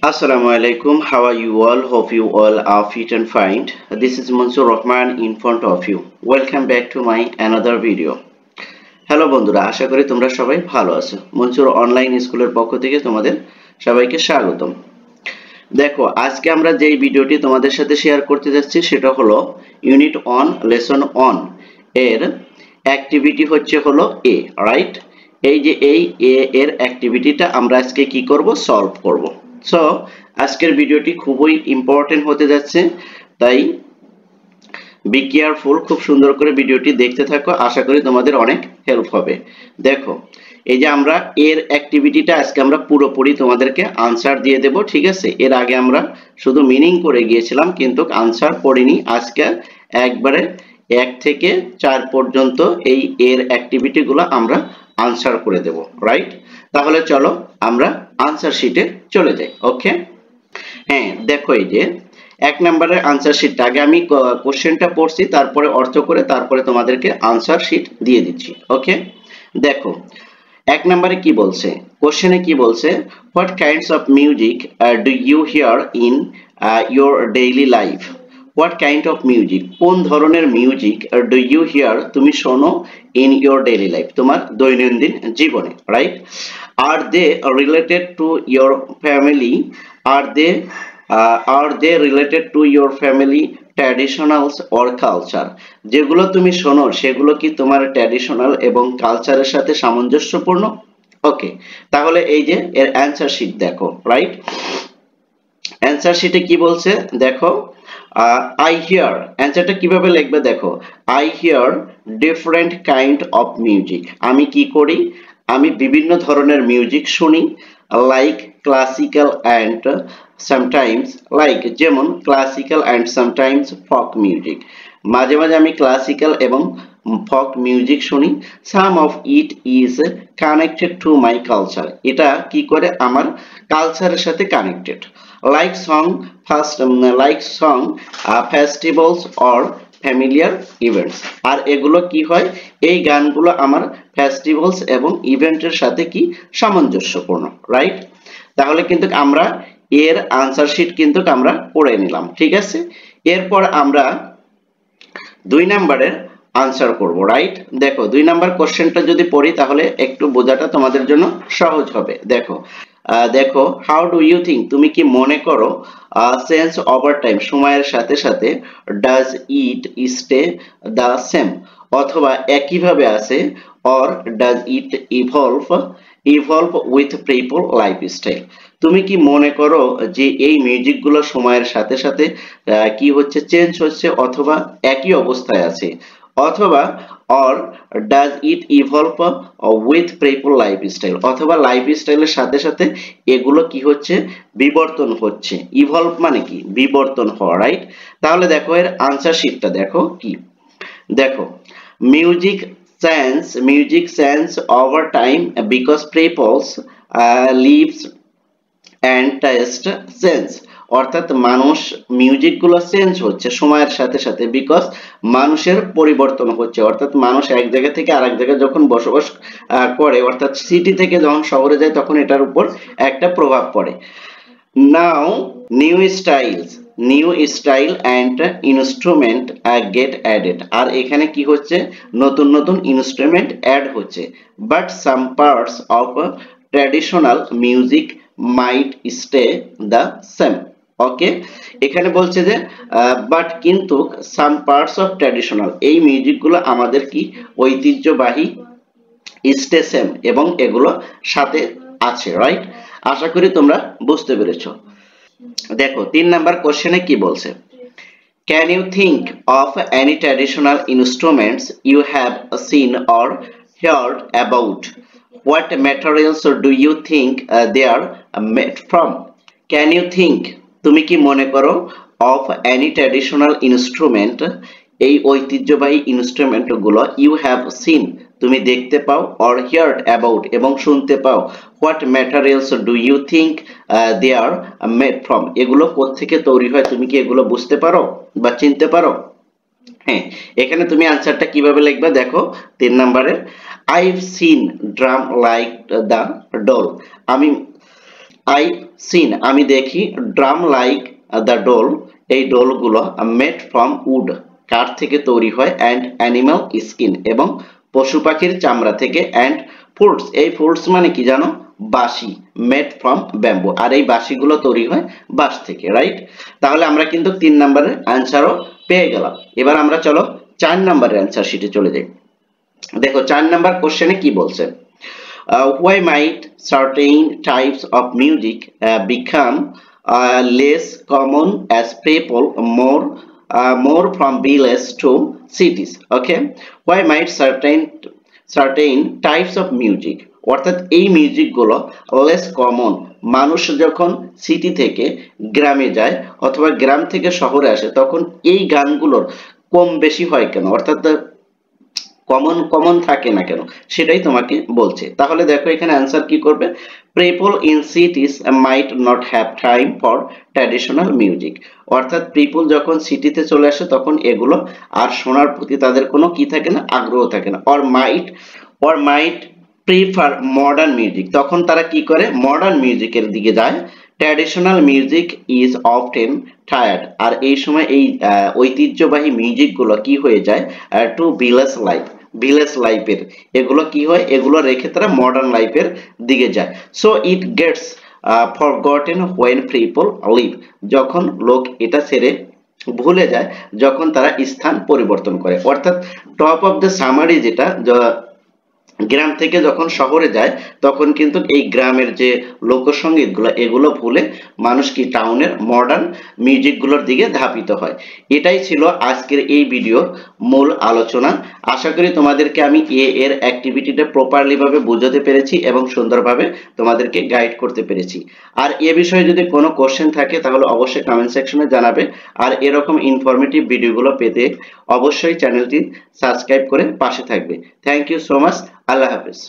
Assalamu alaikum. How are you all? Hope you all are fit and fine. This is Mansur Rahman in front of you. Welcome back to my another video. Hello বন্ধুরা, আশা করি তোমরা সবাই ভালো আছো। Mansur online স্কুলের পক্ষ থেকে তোমাদের সবাইকে স্বাগতম। দেখো, আজকে আমরা যেই ভিডিওটি তোমাদের সাথে শেয়ার করতে যাচ্ছি সেটা হলো ইউনিট 1 লেসন 1 এর অ্যাক্টিভিটি হলো এ, রাইট? এই যে এই এ এর অ্যাক্টিভিটিটা আমরা আজকে কি করব, সলভ করব। সো আজকের ভিডিওটি খুবই ইম্পর্টেন্ট হতে যাচ্ছে, তাই বি কেয়ারফুল, খুব সুন্দর করে ভিডিওটি দেখতে থাকো, আশা করি তোমাদের অনেক হেল্প হবে। দেখো, এই যে আমরা এর অ্যাক্টিভিটিটা আজকে আমরা পুরোপুরি তোমাদেরকে আনসার দিয়ে দেব, ঠিক আছে? এর আগে আমরা শুধু মিনিং করে গিয়েছিলাম, কিন্তু আনসার পড়িনি। আজকে একবারে 1 থেকে 4 পর্যন্ত এই এর অ্যাক্টিভিটিগুলো আমরা আনসার করে দেব, রাইট? তাহলে চলো আমরা আনসার শিটে চলে যাই। ওকে, হ্যাঁ দেখো, এই যে 1 নম্বরের আনসার শিটটা আগে আমি কোশ্চেনটা পড়ছি, তারপরে অর্থ করে তারপরে তোমাদেরকে আনসার শিট দিয়ে দিচ্ছি। ওকে, দেখো 1 নম্বরে কি বলছে, কোশ্চেনে কি বলছে, what kinds of music do you hear in your daily life? What kind of music, কোন ধরনের মিউজিক ডু ইউ হিয়ার, তুমি শোনো, ইন ইয়োর ডেইলি লাইফ, তোমার দৈনন্দিন জীবনে, রাইট? আর they related to your family, আর they related to your family traditionals or culture? যেগুলো তুমি শোনো সেগুলো কি তোমার ট্র্যাডিশনাল এবং কালচারের সাথে সামঞ্জস্যপূর্ণ? ওকে, তাহলে এই যে এর অ্যান্সার শিট দেখো, রাইট? অ্যান্সার শিটে কি বলছে দেখো, আই হিয়ার, অ্যান্সারটা কিভাবে লিখবে দেখো, I hear different kind of music, আমি কি করি, আমি বিভিন্ন ধরনের মিউজিক শুনি, like classical and sometimes, like যেমন classical and sometimes folk music, মাঝে মাঝে আমি ক্লাসিক্যাল এবং ফক মিউজিক শুনি। Some of it is connected to my culture, এটা কি করে আমার কালচারের সাথে connected. Like song festivals or familiar events, আর এগুলো কি হয়, এই গানগুলো আমার ফেস্টিভ্যালস এবং ইভেন্টের সাথে কি সামঞ্জস্যপূর্ণ, রাইট? তাহলে কিন্তু আমরা এর আনসার শিট কিন্তু আমরা করে নিলাম, ঠিক আছে? এরপর আমরা 2 নম্বরের আনসার করব, রাইট? দেখো 2 নম্বর কোশ্চেনটা যদি পড়ি তাহলে একটু বোঝাটা তোমাদের জন্য সহজ হবে। দেখো হাউ ডু ইউ থিঙ্ক, তুমি কি মনে করো, চেঞ্জ ওভার টাইম, সময়ের সাথে সাথে, does it stay the same, অথবা একইভাবে আছে, or does it evolve with people lifestyle? তুমি কি মনে করো যে এই মিউজিকগুলো সময়ের সাথে সাথে কি হচ্ছে, চেঞ্জ হচ্ছে, অথবা একই অবস্থায় আছে, অথবা or does it evolve with people lifestyle, অথবা লাইফস্টাইলের সাথে সাথে এগুলো কি হচ্ছে, বিবর্তন হচ্ছে। ইভলভ মানে কি, বিবর্তন হওয়া, রাইট? তাহলে দেখো এর আনসার শিটটা দেখো কি, দেখো music change over time because people's lives and taste change, অর্থাৎ মানুষ মিউজিক গুলো চেঞ্জ হচ্ছে সময়ের সাথে সাথে, বিকজ মানুষের পরিবর্তন হচ্ছে, অর্থাৎ মানুষ এক জায়গা থেকে আরেক জায়গায় যখন বসবাস করে, অর্থাৎ সিটি থেকে যখন শহরে যায় তখন এটার উপর একটা প্রভাব পড়ে। Now new style and instrument get added, আর এখানে কি হচ্ছে, নতুন নতুন ইনস্ট্রুমেন্ট অ্যাড হচ্ছে। But some parts of traditional music might stay the same. Okay, এখানে বলছে যে বাট কিন্তু সাম পার্টস অফ ট্র্যাডিশনাল, এই মিউজিকগুলো আমাদের কি ঐতিহ্যবাহী, স্টে সেম, এবং এগুলো সাথে আছে, রাইট? আশা করি তোমরা বুঝতে পেরেছো। দেখো 3 নাম্বার কোশ্চেনে কি বলছে, can you think of any traditional instruments you have seen or heard about? What materials do you think they are made from? Can you think, তুমি কি মনে করো, of any traditional instrument, এই ঐতিহ্যবাহী ইনস্ট্রুমেন্ট গুলো, ইউ হ্যাভ সিন, তুমি দেখতে পাও, or heard about, এবং শুনতে পাও, what materials do you think they are made from, এগুলো কোত্থেকে তৈরি হয়, তুমি কি এগুলো বুঝতে পারো বা চিনতে পারো? হ্যাঁ, এখানে তুমি আনসারটা কিভাবে লিখবে দেখো 3 নম্বরের, I've seen drum like the doll, I seen আমি দেখি, ড্রাম লাইক দ্য ডোল এই ডোলগুলো মেড ফ্রম উড কাঠ থেকে তৈরি হয়, অ্যান্ড অ্যানিমাল স্কিন এবং পশু পাখির চামড়া থেকে, অ্যান্ড ফ্রুটস এই ফ্রুটস মানে কি জানো, বাঁশি, মেড ফ্রম ব্যাম্বু, আর এই বাঁশিগুলো তৈরি হয় বাঁশ থেকে, রাইট। তাহলে আমরা কিন্তু 3 নম্বরের অ্যান্সারও পেয়ে গেলাম। এবার আমরা চলো 4 নম্বরের অ্যান্সার শিটে চলে যাই। দেখো 4 নাম্বার কোশ্চেনে কি বলছে, why might certain types of music become less common as people more from villages to cities? Okay, why might certain types of music, অর্থাৎ এই মিউজিক গুলো লেস কমন, মানুষ যখন সিটি থেকে গ্রামে যায় অথবা গ্রাম থেকে শহরে আসে তখন এই গানগুলোর কম বেশি হয় কেন, অর্থাৎ কমন কমন থাকে না কেন, সেটাই তোমাকে বলছে। তাহলে দেখো এখানে অ্যান্সার কি করবে, people in সিটিজ might not have time for traditional music, অর্থাৎ পিপল যখন সিটিতে চলে আসে তখন এগুলো আর শোনার প্রতি তাদের কোনো কি থাকে না, আগ্রহ থাকে না। Or might prefer modern music, তখন তারা কি করে, মডার্ন মিউজিকের দিকে যায়। Traditional music is often tired, আর এই সময় এই ঐতিহ্যবাহী মিউজিক গুলো কি হয়ে যায়, টু ভিলেজ লাইফের, এগুলো কি হয়, এগুলো রেখে তারা মডার্ন লাইফের দিকে যায়। So it gets forgotten when people leave, যখন লোক এটা ছেড়ে ভুলে যায় যখন তারা স্থান পরিবর্তন করে। অর্থাৎ টপ অফ দ্য সামারি যেটা, গ্রাম থেকে যখন শহরে যায় তখন কিন্তু এই গ্রামের যে লোকসঙ্গীত গুলো এগুলো ভুলে মানুষ কি টাউনের মডার্ন মিউজিক গুলোর দিকে ধাবিত হয়। এটাই ছিল আজকের এই ভিডিওর মূল আলোচনা। আশা করি তোমাদেরকে আমি এর অ্যাক্টিভিটিটা প্রপারলি ভাবে বোঝাতে পেরেছি এবং সুন্দরভাবে তোমাদেরকে গাইড করতে পেরেছি। আর এ বিষয়ে যদি কোনো কোশ্চেন থাকে তাহলে অবশ্যই কমেন্ট সেকশনে জানাবে। আর এরকম ইনফরমেটিভ ভিডিওগুলো পেতে অবশ্যই চ্যানেলটি সাবস্ক্রাইব করে পাশে থাকবে। Thank you so much. আল্লাহ হাফেজ।